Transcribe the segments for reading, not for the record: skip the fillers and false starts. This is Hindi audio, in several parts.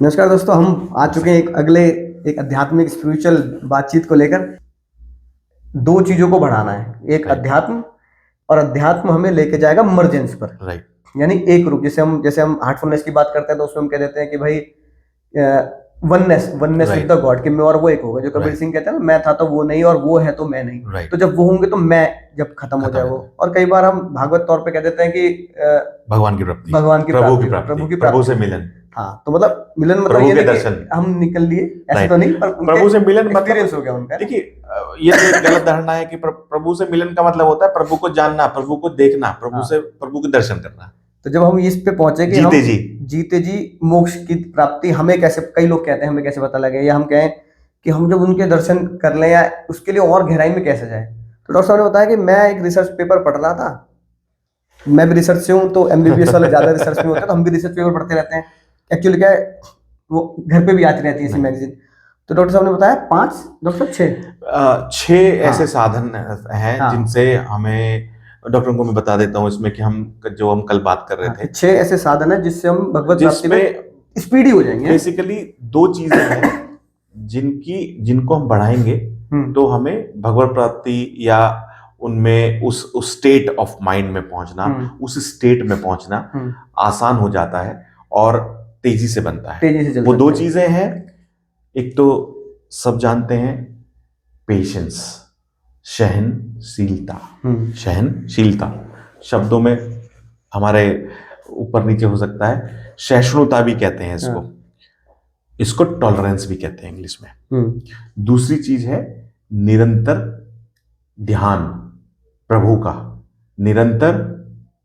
नमस्कार दोस्तों, हम आ चुके हैं एक आध्यात्मिक स्पिरिचुअल बातचीत को लेकर। दो चीजों को बढ़ाना है, एक राइट अध्यात्म, और अध्यात्म हमें लेके जाएगा मर्जेंस पर। राइट यानी एक रूप, जैसे हम हार्टफुलनेस की बात करते हैं तो उसमें हम कह देते हैं कि भाई oneness oneness with right the God, कि मैं और वो एक होगा। जो कबीर राइट सिंह कहते हैं ना, मैं था तो वो नहीं और वो है तो मैं नहीं। राइट तो जब वो होंगे तो मैं जब खत्म हो खत्म जाए है वो। तो और कई बार हम भागवत तौर पे कह देते हैं कि भगवान की प्राप्ति, भगवान की प्रभु की प्राप्ति, प्राप्ति, प्रभु की प्रभु से प्राप्ति। मिलन, हाँ, तो मतलब मिलन मतलब प्रभु ये के नहीं दर्शन। कि हम निकल लिए, ऐसे तो राइट, नहीं, पर उनके प्रभु से मिलन एक्सपीरियंस मतलब, हो गया उनका, है ना? देखिए ये तो एक गलत धारणा है कि प्रभु से मिलन का मतलब होता है प्रभु को जानना, प्रभु को देखना, हाँ, प्रभु के दर्शन करना। तो जब हम इस पे पहुंचे कि जीते हम जी। जीते जी मोक्ष की प्राप्ति हमें कैसे, कई लोग कहते हैं हमें कैसे पता लगे, या हम कहें कि हम जब उनके दर्शन कर लें, या उसके लिए और गहराई में कैसे जाए। तो डॉक्टर साहब ने बताया कि मैं एक रिसर्च पेपर पढ़ रहा था। मैं भी रिसर्च से हूँ, तो एमबीबीएस वाले ज्यादा रिसर्च में होते हैं, तो हम भी रिसर्च पेपर पढ़ते रहते हैं। एक्चुअली क्या है, वो घर पे भी आती रहती है ऐसी नहीं, मैगजीन। तो डॉक्टर साहब ने बताया पांच, डॉक्टर साहब छह। 6 ऐसे हाँ साधन हैं हाँ जिनसे हमें, डॉक्टरों को मैं बता देता हूँ इसमें कि हम कल बात कर रहे हाँ, थे, कि छह ऐसे साधन है जिससे हम भगवत प्राप्ति में जिसमें स्पीडी हो जाएंगे। बेसिकली 2 चीजें हैं जिनको हम बढ़ाएंगे हम्म तो हमें भगवत प्राप्ति या उनमें उस स्टेट ऑफ माइंड में पहुंचना, हम्म उस स्टेट में पहुंचना हम्म आसान हो जाता है और तेजी से बनता है। तेजी से चल वो 2 सकते हैं। चीजें हैं। एक तो सब जानते हैं, पेशेंस, सहनशीलता। हम्म सहनशीलता शब्दों में हमारे ऊपर नीचे हो सकता है, सहिष्णुता भी कहते हैं इसको। हाँ इसको टॉलरेंस भी कहते हैं इंग्लिश में। हम्म दूसरी चीज है निरंतर ध्यान प्रभु का, निरंतर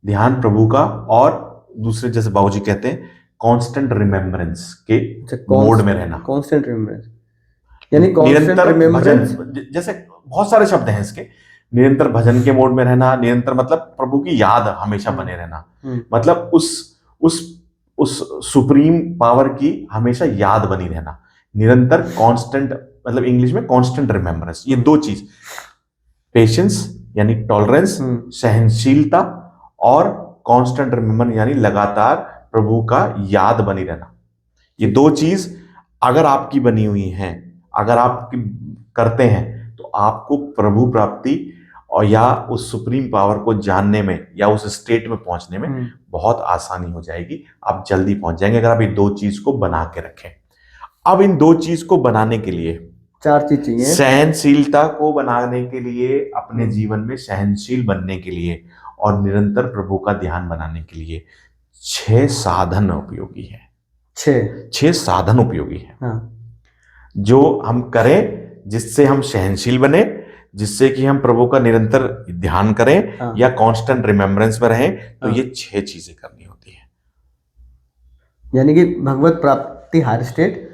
ध्यान प्रभु का, और दूसरे जैसे बाबूजी कहते हैं कांस्टेंट रिमेम्बरेंस के अच्छा, मोड में रहना। कांस्टेंट रिमेम्बरेंस, यानी कांस्टेंट निरंतर भजन, रिमेम्बरेंस। जैसे बहुत सारे शब्द हैं इसके। निरंतर भजन के मोड में रहना, निरंतर मतलब प्रभु की याद हमेशा बने रहना, मतलब उस उस सुप्रीम पावर की हमेशा याद बनी रहना। निरंतर कांस्टेंट मतलब इंग्लिश में कांस्टेंट रिमेम्बरेंस। ये 2 चीज, पेशेंस यानी टॉलरेंस, सहनशीलता, और कांस्टेंट रिमेम्बर यानी लगातार प्रभु का याद बनी रहना। ये 2 चीज अगर आपकी बनी हुई हैं, अगर आप करते हैं, तो आपको प्रभु प्राप्ति और या उस सुप्रीम पावर को जानने में या उस स्टेट में पहुंचने में बहुत आसानी हो जाएगी। आप जल्दी पहुंच जाएंगे अगर आप ये 2 चीज को बना के रखें। अब इन 2 चीज को बनाने के लिए 4 चीज चाहिए। सहनशीलता को बनाने के लिए, अपने जीवन में सहनशील बनने के लिए, और निरंतर प्रभु का ध्यान बनाने के लिए 6 साधन उपयोगी है। 6 साधन उपयोगी है, हाँ जो हम करें जिससे हम सहनशील बने, जिससे कि हम प्रभु का निरंतर ध्यान करें, हाँ या कांस्टेंट रिमेम्बरेंस में रहें। तो हाँ, ये 6 चीजें करनी होती है। यानी कि भगवत प्राप्ति हायर स्टेट,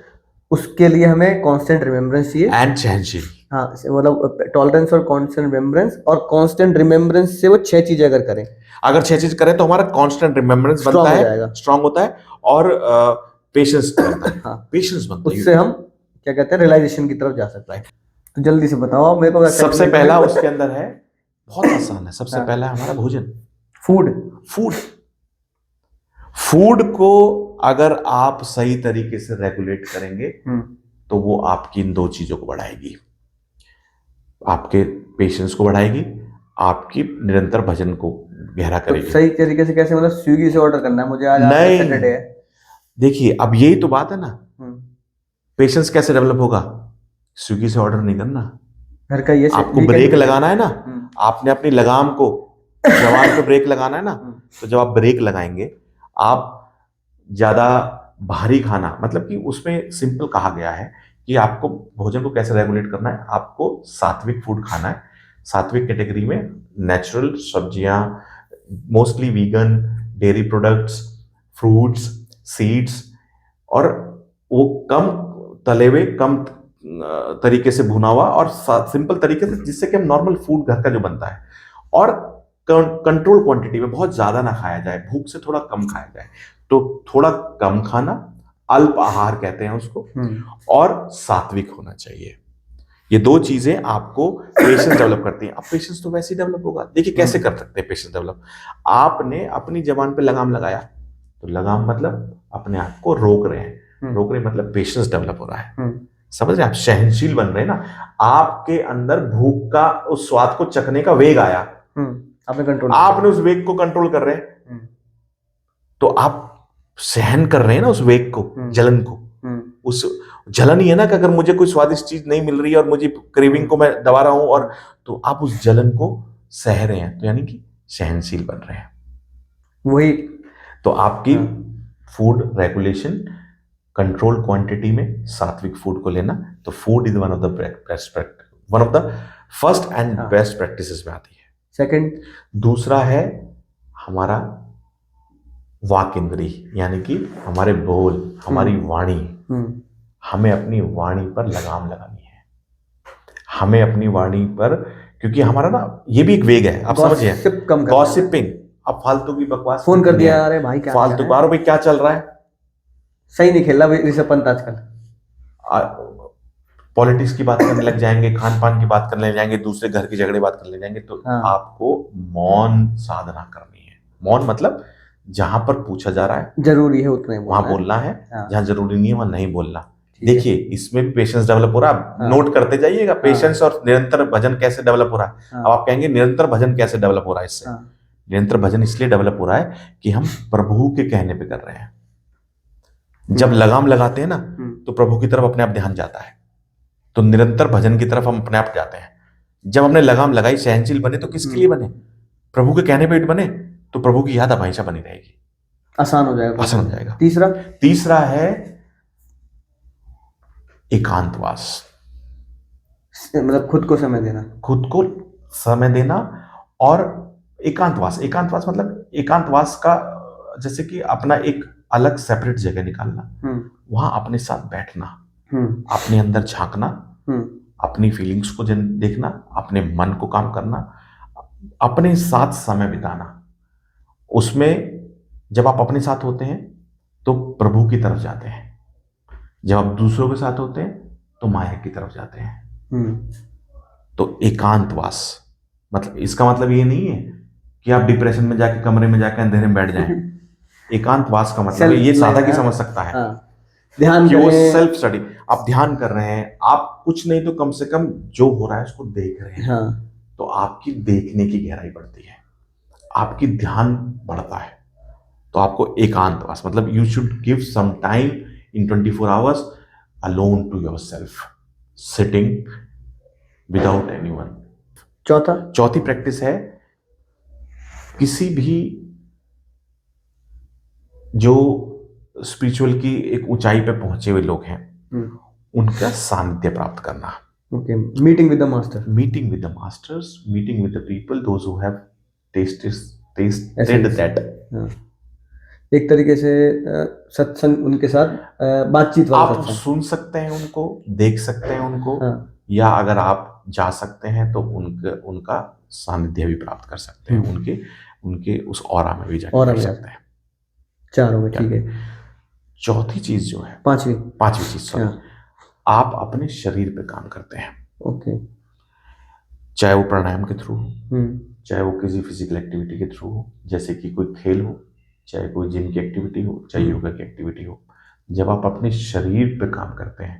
उसके लिए हमें कांस्टेंट रिमेम्बरेंस चाहिए। एंड सहनशील, हाँ, मतलब टॉलरेंस और कांस्टेंट रिमेम्बरेंस, और कांस्टेंट रिमेम्बरेंस से वो 6 चीजें अगर करें, अगर 6 चीज करें तो हमारा कांस्टेंट रिमेम्बरेंस बनता स्ट्रांग हो है, जाएगा, स्ट्रांग होता है, और पेशेंस बनता है। हाँ, पेशेंस बनता है, उससे हम क्या कहते हैं, रियलाइजेशन की तरफ जा सकते हैं। तो जल्दी से बताओ मेरे को। सबसे पहला उसके अंदर है, बहुत आसान है। सबसे हाँ, पहला है हमारा भोजन, फूड। फूड। फूड को अगर आप सही तरीके से रेगुलेट करेंगे तो वो आपकी इन 2 चीजों को बढ़ाएगी, आपके पेशेंस को बढ़ाएगी, आपकी निरंतर भजन को गहरा तो करेगी। सही तरीके से कैसे, मतलब स्विगी से ऑर्डर करना है मुझे, आज नहीं, सैटरडे है। देखिए अब यही तो बात है ना, पेशेंस कैसे डेवलप होगा? स्विगी से ऑर्डर नहीं करना, घर का ये आपको ब्रेक लगाना है ना। आपने अपनी लगाम को, जवान पे ब्रेक लगाना है ना। तो जब आप ब्रेक लगाएंगे, आप ज्यादा भारी खाना, मतलब कि उसमें सिंपल कहा गया है कि आपको भोजन को कैसे रेगुलेट करना है। आपको सात्विक फूड खाना है। सात्विक कैटेगरी में नेचुरल सब्जियां, mostly vegan, dairy products, fruits, seeds, और वो कम तले हुए, कम तरीके से भुना हुआ, और सिंपल तरीके से, जिससे कि हम नॉर्मल फूड घर का जो बनता है, और कंट्रोल क्वांटिटी में, बहुत ज्यादा ना खाया जाए, भूख से थोड़ा कम खाया जाए। तो थोड़ा कम खाना, अल्प आहार कहते हैं उसको, और सात्विक होना चाहिए। ये 2 चीजें आपको पेशेंस डेवलप करती हैं। अब पेशेंस तो वैसे ही डेवलप होगा। देखिए कैसे कर सकते हैं पेशेंस डेवलप। आपने अपनी जबान पे लगाम लगाया, तो लगाम मतलब अपने आप को रोक रहे हैं, रोक रहे मतलब पेशेंस डेवलप हो रहा है, समझ रहे, आप सहनशील बन रहे हैं ना, आपके अंदर भूख का उस स्वाद को चखने का वेग आया, आपने उस वेग को कंट्रोल कर रहे हैं, तो आप सहन कर रहे हैं ना उस वेग को, जलन को, उस जलन ही है ना कि अगर मुझे कोई स्वादिष्ट चीज नहीं मिल रही है और मुझे क्रेविंग को मैं दबा रहा हूं, और तो आप उस जलन को सह रहे हैं, तो यानी कि सहनशील बन रहे हैं, वही तो आपकी फूड रेगुलेशन, कंट्रोल क्वांटिटी में सात्विक फूड को लेना, तो food is one of the first and best practices में आती है। सेकंड, दूसरा है हमारा वाक इंद्री, यानी कि हमारे बोल, हमारी वाणी, हमें अपनी वाणी पर लगाम लगानी है, हमें अपनी वाणी पर, क्योंकि हमारा ना ये भी एक वेग है, आप समझिए, गॉसिपिंग, अब फालतू की बकवास, फोन कर दिया, अरे भाई क्या फालतू, बार भाई क्या चल रहा है, सही नहीं खेल रहा ऋषभ पंत आजकल, पॉलिटिक्स की बात करने लग जाएंगे, खान पान की बात करने लग जाएंगे, दूसरे घर की झगड़े बात करने लग जाएंगे, तो आपको मौन साधना करनी है। मौन मतलब जहां पर पूछा जा रहा है जरूरी है उतना वहां बोलना है, जहां जरूरी नहीं है वहां नहीं बोलना। देखिए इसमें भी पेशेंस डेवलप हो रहा है, नोट करते जाइएगा, पेशेंस और निरंतर भजन कैसे डेवलप हो रहा है। अब आप कहेंगे निरंतर भजन कैसे डेवलप हो रहा है, इससे निरंतर भजन इसलिए डेवलप हो रहा है कि हम प्रभु के कहने पे कर रहे हैं। जब लगाम लगाते हैं ना तो प्रभु की तरफ अपने आप ध्यान जाता है, तो निरंतर भजन की तरफ हम अपने आप जाते हैं। जब हमने लगाम लगाई, सहनशील बने, तो किसके लिए बने, प्रभु के कहने पे बने, तो प्रभु की याद हमेशा बनी रहेगी, आसान हो जाएगा, आसान हो जाएगा। तीसरा है एकांतवास, मतलब खुद को समय देना, खुद को समय देना। और एकांतवास मतलब एकांतवास का जैसे कि अपना एक अलग सेपरेट जगह निकालना, वहां अपने साथ बैठना, अपने अंदर झांकना, अपनी फीलिंग्स को देखना, अपने मन को काम करना, अपने साथ समय बिताना। उसमें जब आप अपने साथ होते हैं तो प्रभु की तरफ जाते हैं, जब आप दूसरों के साथ होते हैं तो माया की तरफ जाते हैं। तो एकांतवास मतलब इसका मतलब ये नहीं है कि आप डिप्रेशन में जाके कमरे में जाके अंधेरे में बैठ जाएं। एकांतवास का मतलब ये साधक ही समझ सकता है, ध्यान कि वो सेल्फ स्टडी, आप ध्यान कर रहे हैं, आप कुछ नहीं तो कम से कम जो हो रहा है उसको देख रहे हैं, तो आपकी देखने की गहराई बढ़ती है, आपकी ध्यान बढ़ता है। तो आपको एकांतवास मतलब you should give some time in 24 hours alone to yourself, sitting without anyone. चौथी प्रैक्टिस है, किसी भी जो स्पिरिचुअल की एक ऊंचाई पे पहुंचे हुए लोग हैं, उनका सानिध्य प्राप्त करना। Meeting with the masters, meeting with the people those who have tested that. एक तरीके से सत्संग, उनके साथ बातचीत वाला आप सुन सकते हैं उनको, देख सकते हैं उनको, या अगर आप जा सकते हैं तो उनका सानिध्य भी प्राप्त कर सकते हैं, उनके उस ऑरा में भी जाकर कर सकते हैं। चारों में, ठीक है। चौथी चीज जो है, पांचवी चीज, आप अपने शरीर पे काम करते हैं। ओके, चाहे वो प्राणायाम के थ्रू हो, चाहे वो किसी फिजिकल एक्टिविटी के थ्रू हो, जैसे कि कोई खेल हो, चाहे कोई जिम की एक्टिविटी हो, चाहे योगा की एक्टिविटी हो। जब आप अपने शरीर पे काम करते हैं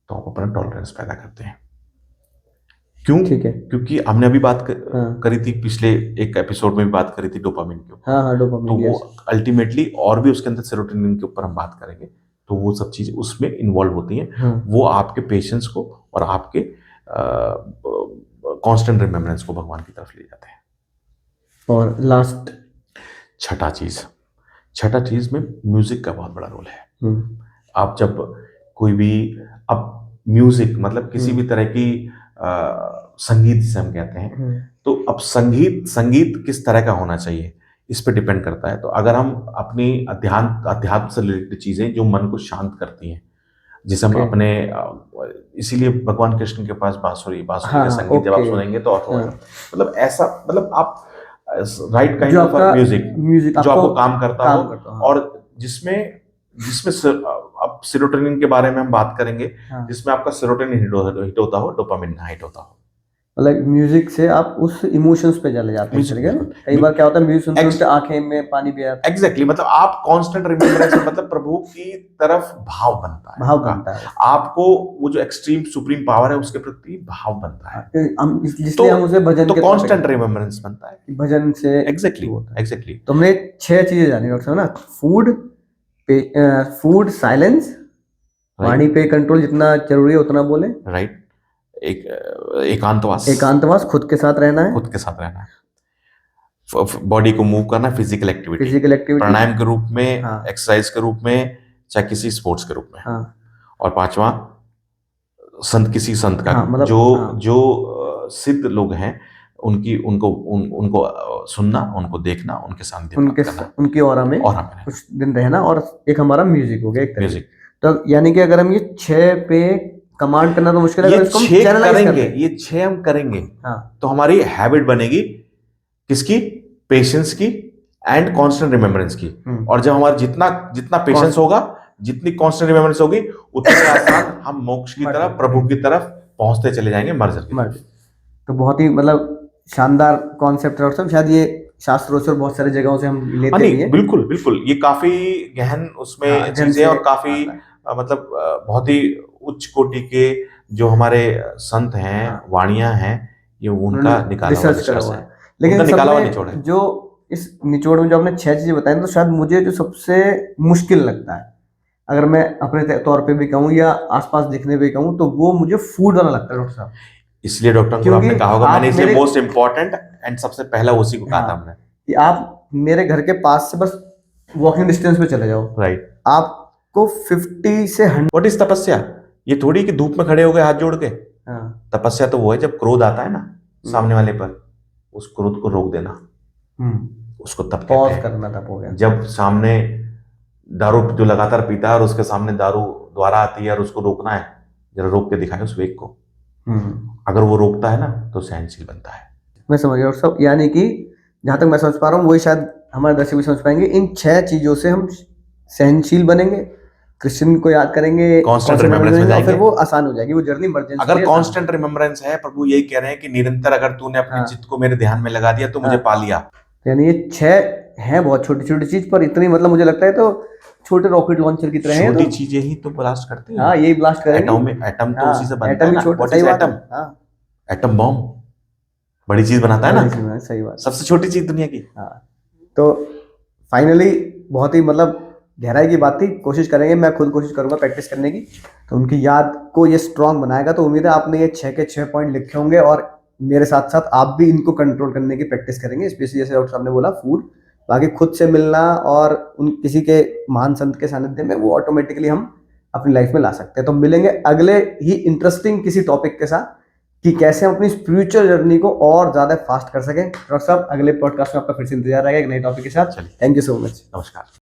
तो आप अपना टॉलरेंस पैदा करते हैं। क्यों? ठीक है, क्योंकि हमने अभी बात करी थी, पिछले एक एपिसोड में भी बात करी थी डोपामिन के ऊपर। डोपामिन, तो वो अल्टीमेटली, और भी उसके अंदर सेरोटोनिन के ऊपर हम बात करेंगे, तो वो सब चीजें उसमें इन्वॉल्व होती हैं। वो आपके पेशेंस को और आपके कांस्टेंट रिमेम्बरेंस को भगवान की तरफ ले जाते हैं। और लास्ट छठा चीज में म्यूजिक का बहुत बड़ा रोल है। आप जब कोई भी, अब म्यूजिक मतलब किसी भी तरह की संगीत जिसे हम कहते हैं, तो अब संगीत किस तरह का होना चाहिए इस पे डिपेंड करता है। तो अगर हम अपनी अध्यात्म से रिलेटेड चीजें जो मन को शांत करती हैं, जिसे हम अपने, इसीलिए भगवान कृष्ण के पास बांसुरी का संगीत जब आप सुनेंगे तो मतलब ऐसा, मतलब आप राइट काइंड ऑफ म्यूजिक जो आपको काम करता हो, और जिसमें अब सेरोटोनिन के बारे में हम बात करेंगे, जिसमें आपका सेरोटोनिन हिट होता हो, डोपामिन ना हिट होता हो। मतलब म्यूजिक से आप उस इमोशंस पे चले जाते हैं, Music, ठीक है ना? बिल्कुल। कई बार क्या होता है म्यूजिक सुनते Ex- सुनते आंखें में पानी भी आता एग्जैक्टली मतलब आप कांस्टेंट रिमेम्बरेंस मतलब प्रभु की तरफ भाव बनता है, है भाव आपका। बनता है। आपको वो जो एक्सट्रीम सुप्रीम पावर है उसके प्रति भाव बनता है, हम इसलिए हम उसे भजन तो के तौर पे कांस्टेंट कहते हैं रिमेम्बरेंस बनता है। कि भजन से एग्जैक्टली वो होता है। एग्जैक्टली तो हमने 6 चीजें जानी डॉक्टर साहब ना, फूड, फूड, साइलेंस, वाणी पे कंट्रोल, जितना जरूरी है उतना बोले, राइट। एक एकांतवास, एकांतवास, खुद के साथ रहना है, खुद के साथ रहना है, बॉडी को मूव करना, फिजिकल एक्टिविटी, फिजिकल एक्टिविटी, प्राणायाम के रूप में, हाँ एक्सरसाइज के रूप में, चाहे किसी स्पोर्ट्स के रूप में। हाँ और पांचवा संत, किसी संत का हाँ, मतलब जो हाँ, जो सिद्ध लोग हैं उनकी उनको सुनना, उनको देखना, उनके सानिध्य प्राप्त करना उनकी ऑरा में और हमें कुछ दिन रहना, और एक हमारा म्यूजिक हो गया एक तरह से। म्यूजिक। तो यानी कि अगर हम ये 6 पे कमांड करना तो मुश्किल है, ये अगर इसको हम 6 चैनलाइज कर करेंगे, लें, ये 6 हम करेंगे हाँ तो हमारी हैबिट बनेगी किसकी? पेशेंस की एंड कांस्टेंट रिमेम्बरेंस की। और जब हमारा जितना जितना पेशेंस होगा, जितनी कांस्टेंट रिमेम्बरेंस होगी, उतनी आसान हम मोक्ष की तरफ, प्रभु की तरफ पहुंचते चले जाएंगे, मर्जर की तरफ। तो बहुत ही मतलब शानदार कॉन्सेप्ट है, और सब शायद ये शास्त्रों से और बहुत सारी जगहों से हम लेते भी नहीं हैं। बिल्कुल बिल्कुल, ये काफी गहन उसमें हाँ, गहन चीजें से और काफी आता है। मतलब बहुत ही उच्च कोटि के जो हमारे संत हैं, हाँ। वाणियां हैं, ये उनका उन्होंने निकाला हुआ रिसर्च करा निष्कर्ष हुआ है, है। लेकिन उनका निकाला हुआ सबने निचोड़ है। जो इस निचोड़ में जो आपने 6 चीजें बताई ना, तो शायद मुझे जो सबसे मुश्किल लगता है, अगर मैं अपने तौर पे भी कहूँ या आसपास देखने पे कहूँ, तो वो मुझे फूड वाला लगता है डॉक्टर साहब। इसलिए डॉक्टर अंकुर क्योंकि आपने कहा होगा, आप मैंने इसलिए मेरे- मोस्ट इंपॉर्टेंट एंड सबसे पहला उसी को कहा था हमने। कि आप मेरे घर के पास से बस वॉकिंग डिस्टेंस पे चले जाओ, राइट। आपको 50 से 100, व्हाट इज तपस्या? ये थोड़ी कि धूप में खड़े हो गए हाथ जोड़ के। हाँ, तपस्या तो वो है जब क्रोध आता है ना सामने वाले पर, उस क्रोध को रोक देना, उसको तप कहते पॉज हैं। करना तब हो गया। जब सामने दारू जो लगातार पीता है और उसके सामने दारू द्वारा आती है और उसको रोकना है, जरा रोक के दिखाए उस वेग को। अगर वो रोकता है ना तो सहनशील बनता है। मैं समझ गया। और सब यानी कि जहां तक मैं समझ पा रहा हूँ, वही शायद हमारे दर्शक भी समझ पाएंगे, इन 6 चीजों से हम सहनशील बनेंगे, कृष्ण को याद करेंगे, कांस्टेंट constant रिमेम्बरेंस में remembrance, और फिर जाएंगे। वो आसान हो जाएगी, वो जर्नी इमरजेंसी अगर कांस्टेंट रिमेम्बरेंस है, प्रभु यही कह रहे हैं कि निरंतर अगर तूने अपने हाँ। चित्त को मेरे ध्यान में लगा दिया तो मुझे हाँ। पा लिया। यानी ये 6 हैं बहुत छोटी छोटी चीज, पर इतनी मतलब मुझे लगता है तो छोटे रॉकेट लॉन्चर की तरह है। छोटी तो चीजें ही तो ब्लास्ट करती हैं। हाँ, यही ब्लास्ट करेंगे। एटम तो हाँ, उसी से बनता एटम है ही ना। छोटा, व्हाट सही इज बात है। एटम? हाँ, एटम बॉम्ब बड़ी चीज बनाता है बड़ी चीज ना, है, सही बात। सबसे छोटी चीज दुनिया की। हाँ, तो फाइनली बहुत ही मतलब गहराई की बात थी। कोशिश करेंगे, मैं खुद कोशिश करूंगा प्रैक्टिस करने की, तो उनकी याद को ये स्ट्रांग बनाएगा। तो उम्मीद है आपने ये 6 के 6 पॉइंट लिखे होंगे, और मेरे साथ साथ आप भी इनको कंट्रोल करने की प्रैक्टिस करेंगे, स्पेशली जैसे डॉक्टर साहब ने बोला फूड, बाकी खुद से मिलना और उन किसी के महान संत के सानिध्य में, वो ऑटोमेटिकली हम अपनी लाइफ में ला सकते हैं। तो मिलेंगे अगले ही इंटरेस्टिंग किसी टॉपिक के साथ, कि कैसे हम अपनी स्पिरिचुअल जर्नी को और ज्यादा फास्ट कर सकें। डॉक्टर साहब, अगले पॉडकास्ट में आपका फिर से इंतजार रहेगा एक नए टॉपिक के साथ। चलिए, थैंक यू सो मच। नमस्कार।